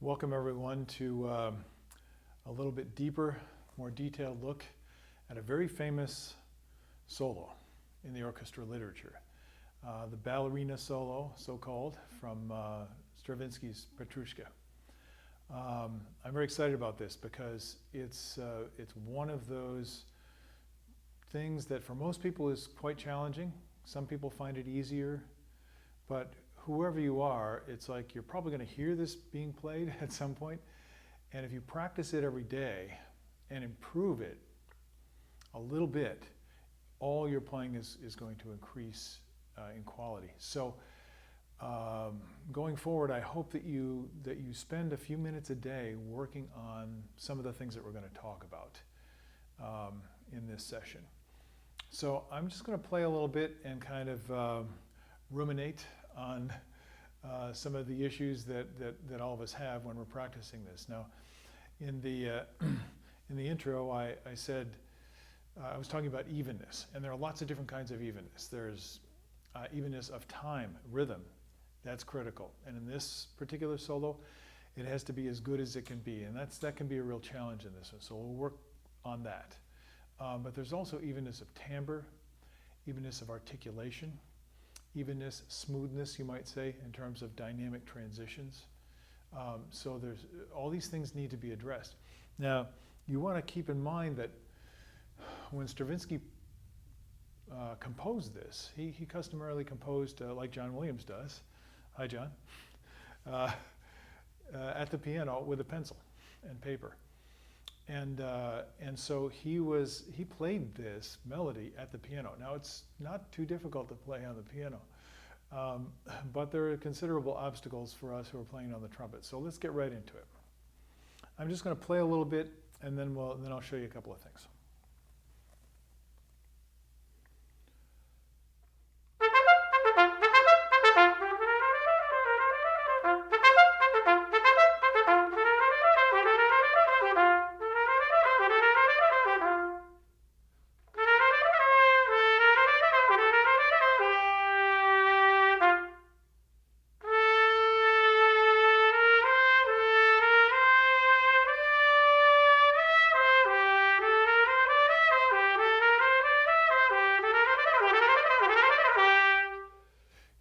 Welcome everyone to a little bit deeper, more detailed look at a very famous solo in the orchestral literature. The Ballerina solo, so-called, from Stravinsky's Petroushka. I'm very excited about this because it's one of those things that for most people is quite challenging. Some people find it easier, but whoever you are, it's like you're probably going to hear this being played at some point, and if you practice it every day and improve it a little bit, all your playing is going to increase in quality. So going forward, I hope that you spend a few minutes a day working on some of the things that we're going to talk about in this session. So I'm just going to play a little bit and kind of ruminate on some of the issues that all of us have when we're practicing this. Now, in the intro, I said I was talking about evenness, and there are lots of different kinds of evenness. There's evenness of time, rhythm, that's critical. And in this particular solo, it has to be as good as it can be, and that can be a real challenge in this one. So we'll work on that. But there's also evenness of timbre, evenness of articulation, evenness, smoothness, you might say, in terms of dynamic transitions. So there's all these things need to be addressed. Now, you want to keep in mind that when Stravinsky composed this, he customarily composed like John Williams does. Hi, John. At the piano with a pencil and paper. And so he played this melody at the piano. Now it's not too difficult to play on the piano, but there are considerable obstacles for us who are playing on the trumpet. So let's get right into it. I'm just going to play a little bit, and then I'll show you a couple of things.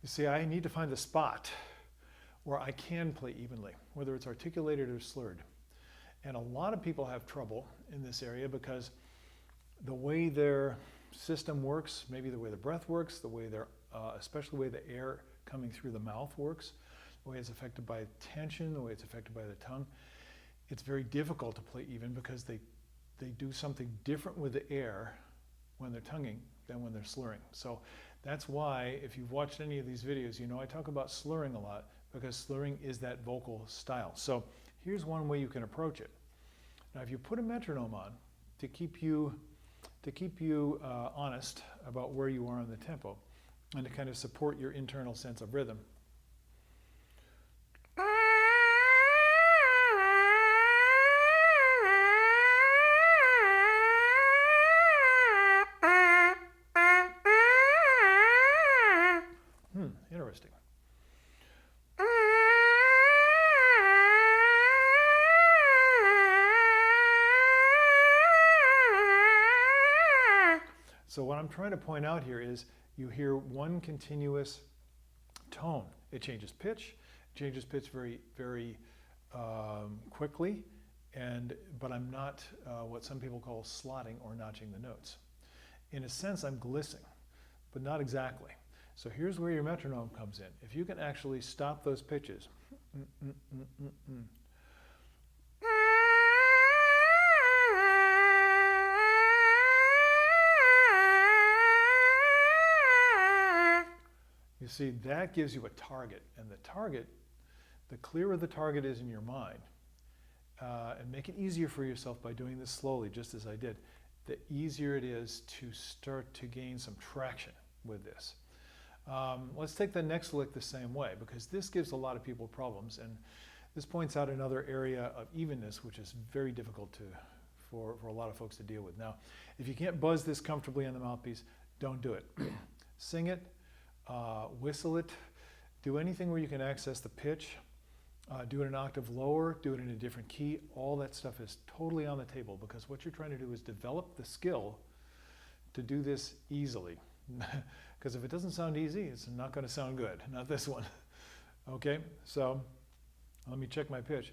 You see, I need to find a spot where I can play evenly, whether it's articulated or slurred. And a lot of people have trouble in this area because the way their system works, maybe the way the breath works, the way especially the way the air coming through the mouth works, the way it's affected by tension, the way it's affected by the tongue, it's very difficult to play even because they do something different with the air when they're tonguing than when they're slurring. So that's why, if you've watched any of these videos, you know I talk about slurring a lot because slurring is that vocal style. So here's one way you can approach it. Now, if you put a metronome on to keep you honest about where you are in the tempo and to kind of support your internal sense of rhythm, interesting. So what I'm trying to point out here is you hear one continuous tone. It changes pitch very, very quickly, but I'm not what some people call slotting or notching the notes. In a sense, I'm glissing, but not exactly. So here's where your metronome comes in. If you can actually stop those pitches. You see, that gives you a target. And the target, the clearer the target is in your mind, and make it easier for yourself by doing this slowly, just as I did, the easier it is to start to gain some traction with this. Let's take the next lick the same way, because this gives a lot of people problems, and this points out another area of evenness which is very difficult for a lot of folks to deal with. Now, if you can't buzz this comfortably on the mouthpiece, don't do it. Sing it, whistle it, do anything where you can access the pitch Do it an octave lower, do it in a different key. All that stuff is totally on the table because what you're trying to do is develop the skill to do this easily. Because if it doesn't sound easy, it's not going to sound good. Not this one. Okay, so let me check my pitch.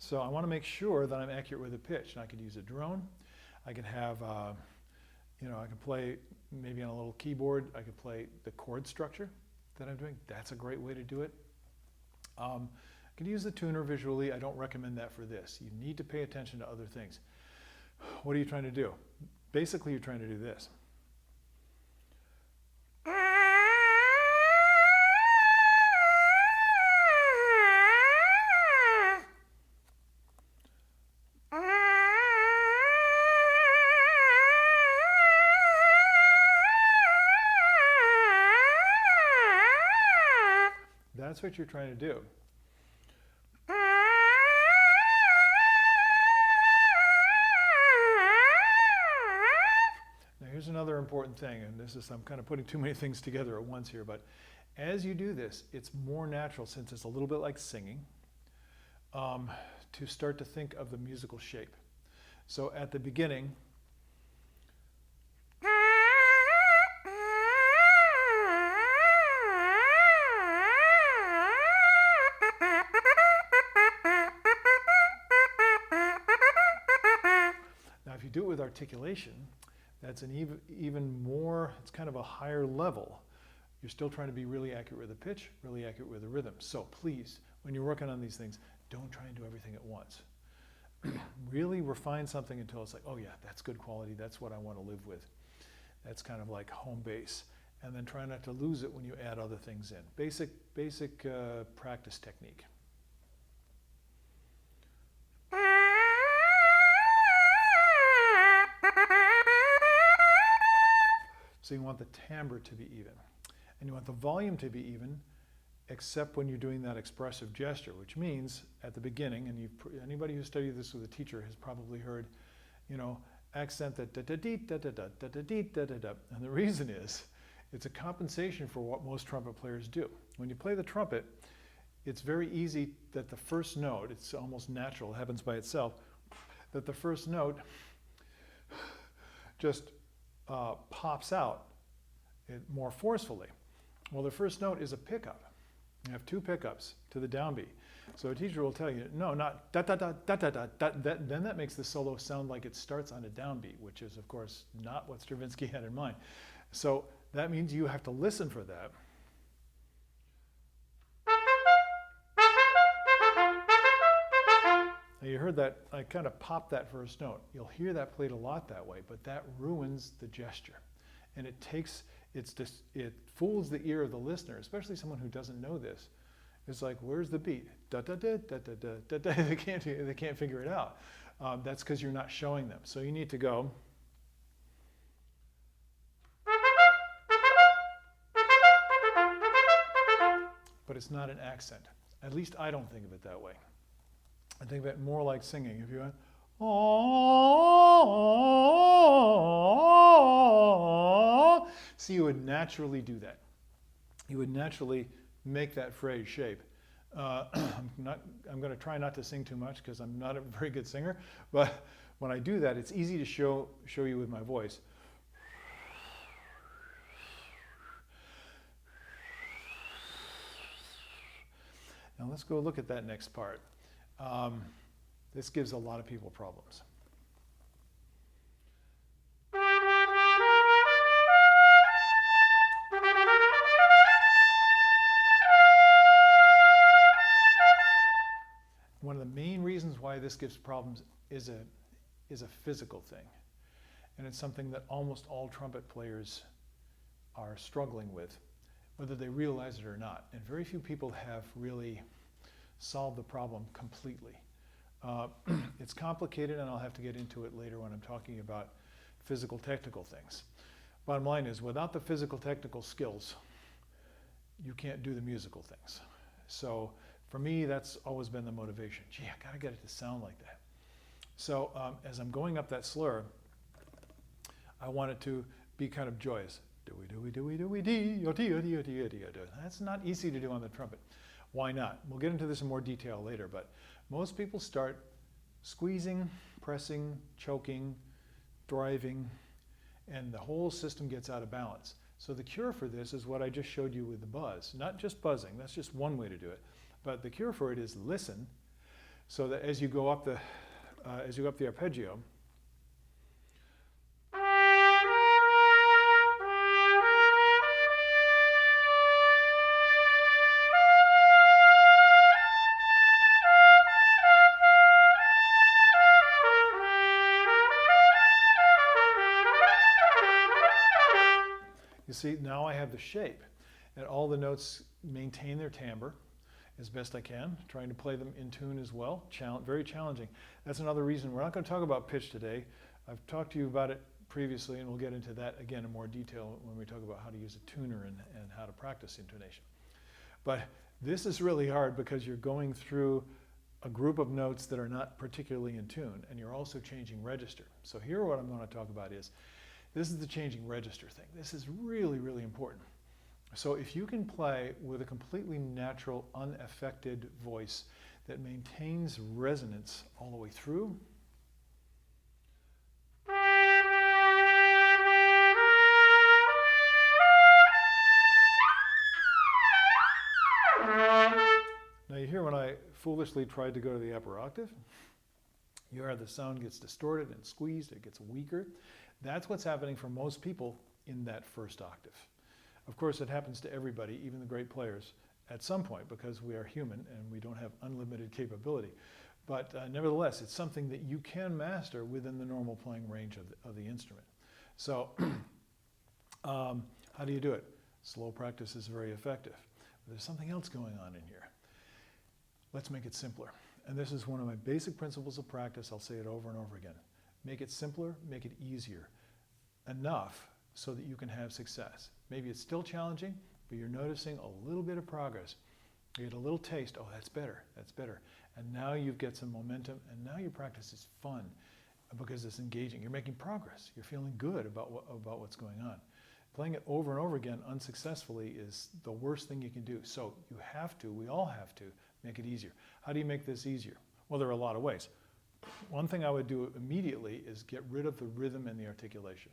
So I want to make sure that I'm accurate with the pitch. And I could use a drone. I could have, I can play maybe on a little keyboard. I could play the chord structure that I'm doing. That's a great way to do it. I could use the tuner visually. I don't recommend that for this. You need to pay attention to other things. What are you trying to do? Basically, you're trying to do this. That's what you're trying to do. Now here's another important thing, and this is, I'm kind of putting too many things together at once here, but as you do this, it's more natural, since it's a little bit like singing, to start to think of the musical shape. So at the beginning, if you do it with articulation, that's an even more, it's kind of a higher level. You're still trying to be really accurate with the pitch, really accurate with the rhythm. So please, when you're working on these things, don't try and do everything at once. Really refine something until it's like, oh yeah, that's good quality, that's what I want to live with. That's kind of like home base. And then try not to lose it when you add other things in. Basic practice technique. So you want the timbre to be even. And you want the volume to be even, except when you're doing that expressive gesture, which means at the beginning, and anybody who studied this with a teacher has probably heard, accent that da-da-dee, da-da-da, da-da-dee, da-da-da. And the reason is, it's a compensation for what most trumpet players do. When you play the trumpet, it's very easy that the first note, it's almost natural, it happens by itself, that the first note just pops out more forcefully. Well, the first note is a pickup. You have two pickups to the downbeat. So a teacher will tell you, no, not da da da da da da da. Then that makes the solo sound like it starts on a downbeat, which is, of course, not what Stravinsky had in mind. So that means you have to listen for that. Now you heard that, I kind of popped that first note. You'll hear that played a lot that way, but that ruins the gesture. And it fools the ear of the listener, especially someone who doesn't know this. It's like, where's the beat? Da da da da da da da da. They can't figure it out. That's because you're not showing them. So you need to go. But it's not an accent. At least I don't think of it that way. I think of it more like singing. If you went, oh, see, you would naturally do that. You would naturally make that phrase shape. I'm going to try not to sing too much because I'm not a very good singer, but when I do that, it's easy to show you with my voice. Now let's go look at that next part. This gives a lot of people problems. One of the main reasons why this gives problems is a physical thing. And it's something that almost all trumpet players are struggling with, whether they realize it or not. And very few people have really solved the problem completely. It's complicated, and I'll have to get into it later when I'm talking about physical technical things. Bottom line is, without the physical technical skills, you can't do the musical things. So for me, that's always been the motivation. Gee, I gotta get it to sound like that. So as I'm going up that slur, I want it to be kind of joyous. That's not easy to do on the trumpet. Why not? We'll get into this in more detail later, but most people start squeezing, pressing, choking, driving, and the whole system gets out of balance. So the cure for this is what I just showed you with the buzz. Not just buzzing, that's just one way to do it. But the cure for it is listen, so that as you go up the arpeggio, you see, now I have the shape, and all the notes maintain their timbre as best I can, trying to play them in tune as well. Very challenging. That's another reason we're not going to talk about pitch today. I've talked to you about it previously, and we'll get into that again in more detail when we talk about how to use a tuner and how to practice intonation. But this is really hard because you're going through a group of notes that are not particularly in tune, and you're also changing register. So here what I'm going to talk about is, this is the changing register thing. This is really, really important. So if you can play with a completely natural, unaffected voice that maintains resonance all the way through, now you hear when I foolishly tried to go to the upper octave, you hear the sound gets distorted and squeezed, it gets weaker. That's what's happening for most people in that first octave. Of course, it happens to everybody, even the great players, at some point, because we are human and we don't have unlimited capability. But nevertheless, it's something that you can master within the normal playing range of the instrument. So how do you do it? Slow practice is very effective. But there's something else going on in here. Let's make it simpler. And this is one of my basic principles of practice. I'll say it over and over again. Make it simpler, make it easier. Enough so that you can have success. Maybe it's still challenging, but you're noticing a little bit of progress. You get a little taste, oh, that's better, that's better. And now you get some momentum, and now your practice is fun because it's engaging. You're making progress. You're feeling good about what's going on. Playing it over and over again unsuccessfully is the worst thing you can do. So you have to, we all have to, make it easier. How do you make this easier? Well, there are a lot of ways. One thing I would do immediately is get rid of the rhythm and the articulation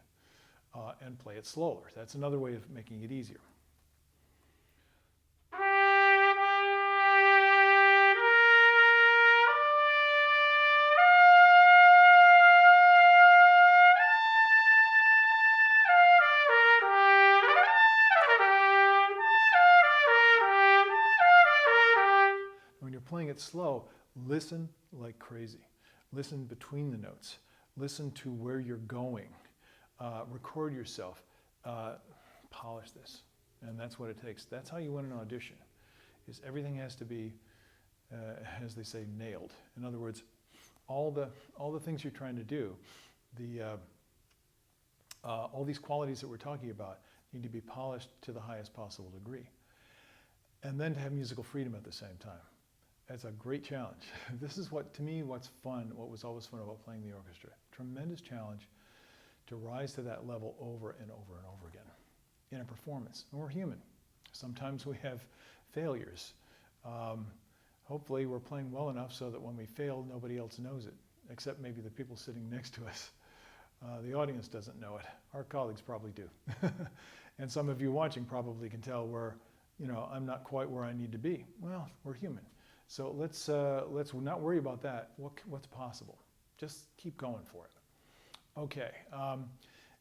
and play it slower. That's another way of making it easier. When you're playing it slow, listen like crazy. Listen between the notes. Listen to where you're going. Record yourself. Polish this. And that's what it takes. That's how you win an audition. Is everything has to be, as they say, nailed. In other words, all the things you're trying to do, all these qualities that we're talking about need to be polished to the highest possible degree. And then to have musical freedom at the same time. That's a great challenge. This is what, to me, what's fun, what was always fun about playing the orchestra. Tremendous challenge to rise to that level over and over and over again in a performance. And we're human. Sometimes we have failures. Hopefully we're playing well enough so that when we fail, nobody else knows it, except maybe the people sitting next to us. The audience doesn't know it. Our colleagues probably do. And some of you watching probably can tell where, I'm not quite where I need to be. Well, we're human. So let's not worry about that. What's possible? Just keep going for it. Okay.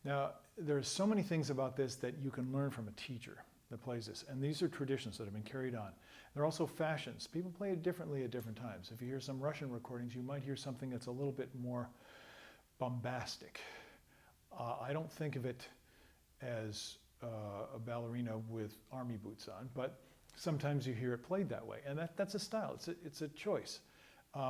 Now, there's so many things about this that you can learn from a teacher that plays this. And these are traditions that have been carried on. There are also fashions. People play it differently at different times. If you hear some Russian recordings, you might hear something that's a little bit more bombastic. I don't think of it as a ballerina with army boots on, but sometimes you hear it played that way, and that's a style. It's a choice.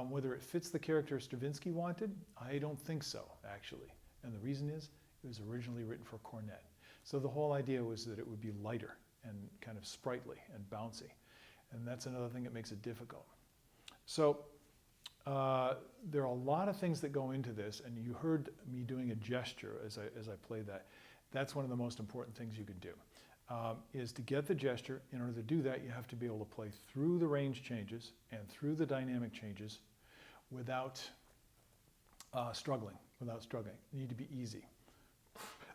Whether it fits the character Stravinsky wanted, I don't think so, actually. And the reason is, it was originally written for cornet. So the whole idea was that it would be lighter and kind of sprightly and bouncy. And that's another thing that makes it difficult. So there are a lot of things that go into this, and you heard me doing a gesture as I played that. That's one of the most important things you can do, is to get the gesture. In order to do that, you have to be able to play through the range changes and through the dynamic changes without struggling. You need to be easy.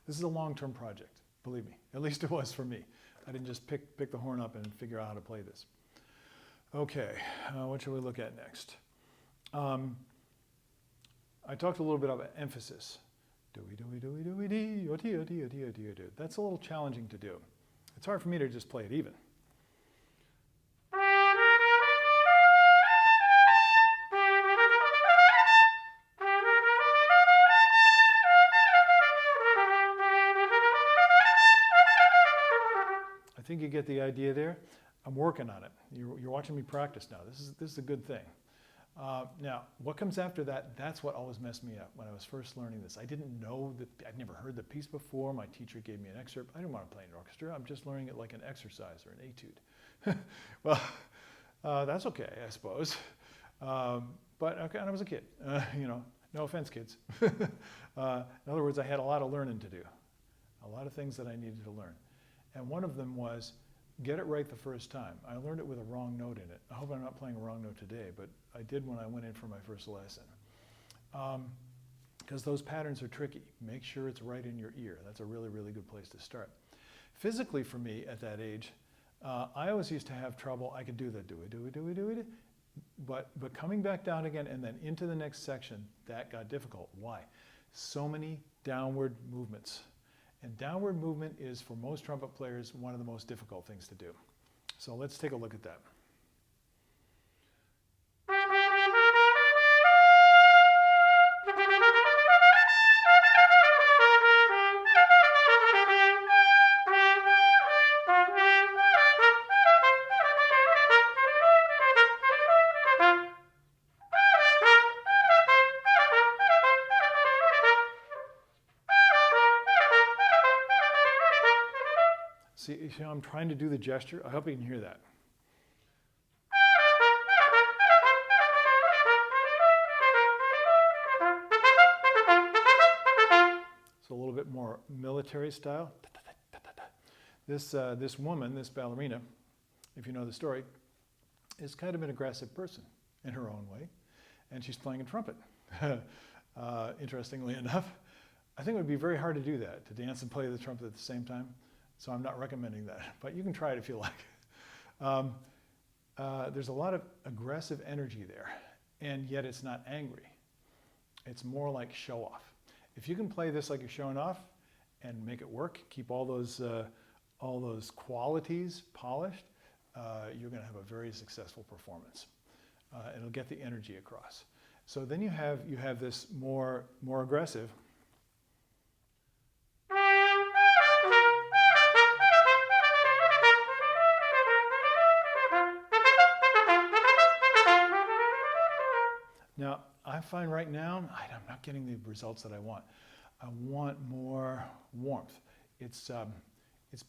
This is a long-term project, believe me. At least it was for me. I didn't just pick the horn up and figure out how to play this. Okay, what should we look at next? I talked a little bit about emphasis. Do-we-do-we-do-we-do-we-dee, that's a little challenging to do. It's hard for me to just play it even. I think you get the idea there. I'm working on it. You're watching me practice now. This is a good thing. Now, what comes after that, that's what always messed me up when I was first learning this. I didn't know that, I'd never heard the piece before. My teacher gave me an excerpt. I didn't want to play an orchestra. I'm just learning it like an exercise or an etude. Well, that's okay, I suppose. But okay, and I was a kid, you know, no offense, kids. In other words, I had a lot of learning to do, a lot of things that I needed to learn. And one of them was get it right the first time. I learned it with a wrong note in it. I hope I'm not playing a wrong note today, but I did when I went in for my first lesson. Because those patterns are tricky. Make sure it's right in your ear. That's a really, really good place to start. Physically for me at that age, I always used to have trouble. I could do the do-it, but coming back down again and then into the next section, that got difficult. Why? So many downward movements. And downward movement is, for most trumpet players, one of the most difficult things to do. So let's take a look at that. See how I'm trying to do the gesture? I hope you can hear that. It's a little bit more military style. This woman, this ballerina, if you know the story, is kind of an aggressive person in her own way, and she's playing a trumpet. Interestingly enough, I think it would be very hard to do that, to dance and play the trumpet at the same time. So I'm not recommending that, but you can try it if you like. There's a lot of aggressive energy there, and yet it's not angry. It's more like show off. If you can play this like you're showing off and make it work, keep all those qualities polished, you're going to have a very successful performance. It'll get the energy across. So then you have this more aggressive. Now, I find right now, I'm not getting the results that I want. I want more warmth. It's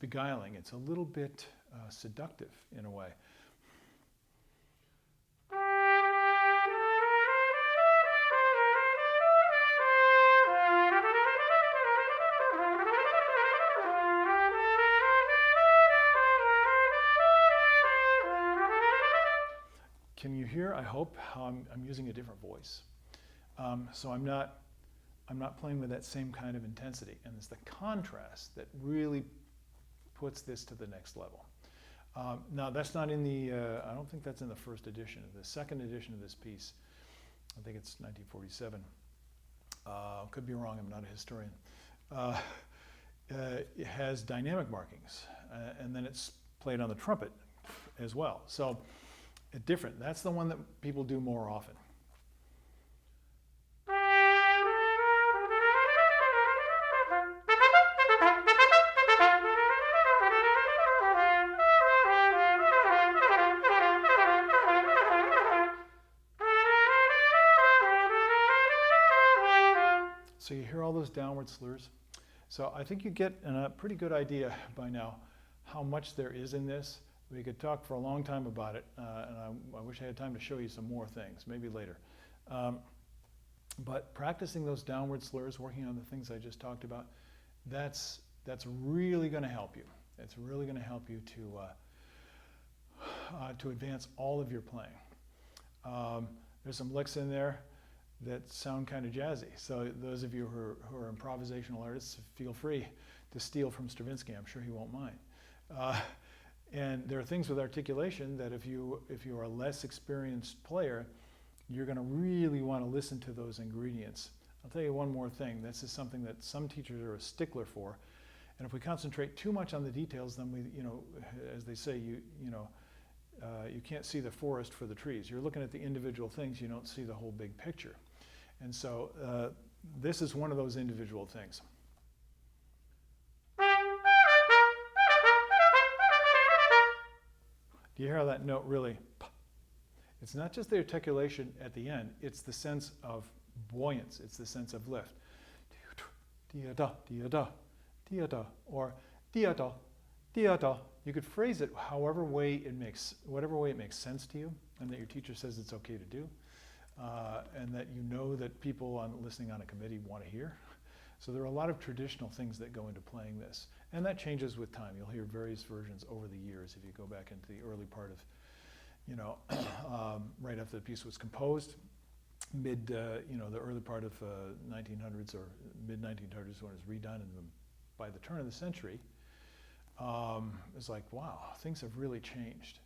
beguiling. It's a little bit seductive in a way. Can you hear, I hope, how I'm using a different voice? So I'm not playing with that same kind of intensity. And it's the contrast that really puts this to the next level. Now that's not in the, I don't think that's in the first edition. The second edition of this piece, I think it's 1947. Could be wrong, I'm not a historian. It has dynamic markings, and then it's played on the trumpet as well. So different. That's the one that people do more often. So you hear all those downward slurs. So I think you get a pretty good idea by now how much there is in this. We could talk for a long time about it, and I wish I had time to show you some more things, maybe later. But practicing those downward slurs, working on the things I just talked about, that's really going to help you. It's really going to help you to advance all of your playing. There's some licks in there that sound kind of jazzy. So those of you who are improvisational artists, feel free to steal from Stravinsky. I'm sure he won't mind. And there are things with articulation that if you are a less experienced player, you're going to really want to listen to those ingredients. I'll tell you one more thing. This is something that some teachers are a stickler for. And if we concentrate too much on the details, then we, as they say, you can't see the forest for the trees. You're looking at the individual things, you don't see the whole big picture. And so this is one of those individual things. Do you hear how that note really? It's not just the articulation at the end, it's the sense of buoyance, it's the sense of lift. Dia-da, dia-da, dia-da, or dia-da, dia-da. You could phrase it whatever way it makes sense to you, and that your teacher says it's okay to do, and that you know that people listening on a committee want to hear. So there are a lot of traditional things that go into playing this, and that changes with time. You'll hear various versions over the years if you go back into the early part of, right after the piece was composed, the early part of 1900s or mid 1900s when it was redone, and by the turn of the century, it's like, wow, things have really changed.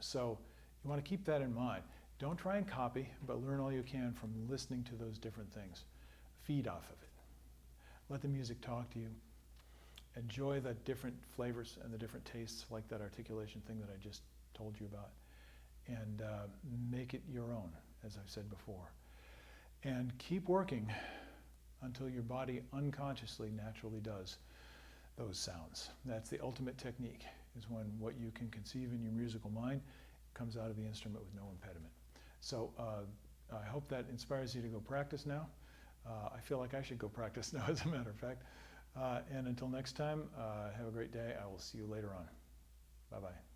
So you want to keep that in mind. Don't try and copy, but learn all you can from listening to those different things. Feed off of it. Let the music talk to you. Enjoy the different flavors and the different tastes, like that articulation thing that I just told you about. And make it your own, as I've said before. And keep working until your body unconsciously naturally does those sounds. That's the ultimate technique, is when what you can conceive in your musical mind comes out of the instrument with no impediment. So I hope that inspires you to go practice now. I feel like I should go practice now, as a matter of fact. And until next time, have a great day. I will see you later on. Bye-bye.